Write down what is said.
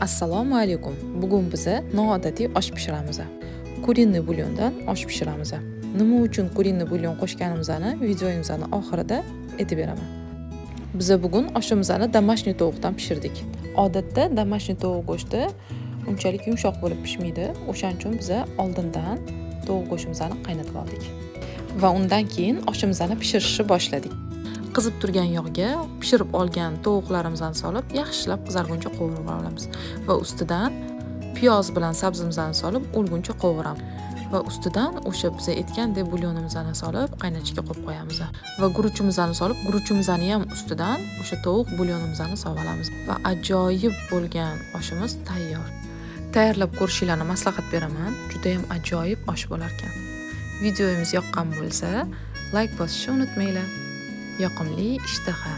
Assalomu alaykum. Bugun biz noodatiy osh pishiramiz. Kurinli bulyondan osh pishiramiz. Nima uchun kurinli bulyon qo'shganimizni videoyimizning oxirida aytib beraman. Biz bugun oshimizni domashniy tovuqdan pishirdik. Odatda domashniy tovuq go'shti unchalik yumshoq bo'lib pishmaydi. O'shaning uchun biz oldindan tovuq go'shtimizni qaynatib oldik va undan keyin oshimizni pishirishni boshladik. Qizib turgan yog'ga pishirib olgan tovuqlarimizni solib, yaxshilab qizarguncha qovurib olamiz va ustidan piyoz bilan sabzimizni solib, o'lguncha qovuramiz. Va ustidan o'sha biz aytgandek bulyonimizni solib, qaynatishga qo'yib qo'yamiz va guruchimizni solib, guruchimizni ham ustidan o'sha tovuq bulyonimizni solib olamiz va ajoyib bo'lgan oshimiz tayyor. Tayyorlab ko'rishinglarni maslahat beraman. Juda ham ajoyib osh bo'lar ekan. Videomiz yoqqan bo'lsa, like bosishni unutmanglar. Yoqimli ishtaha.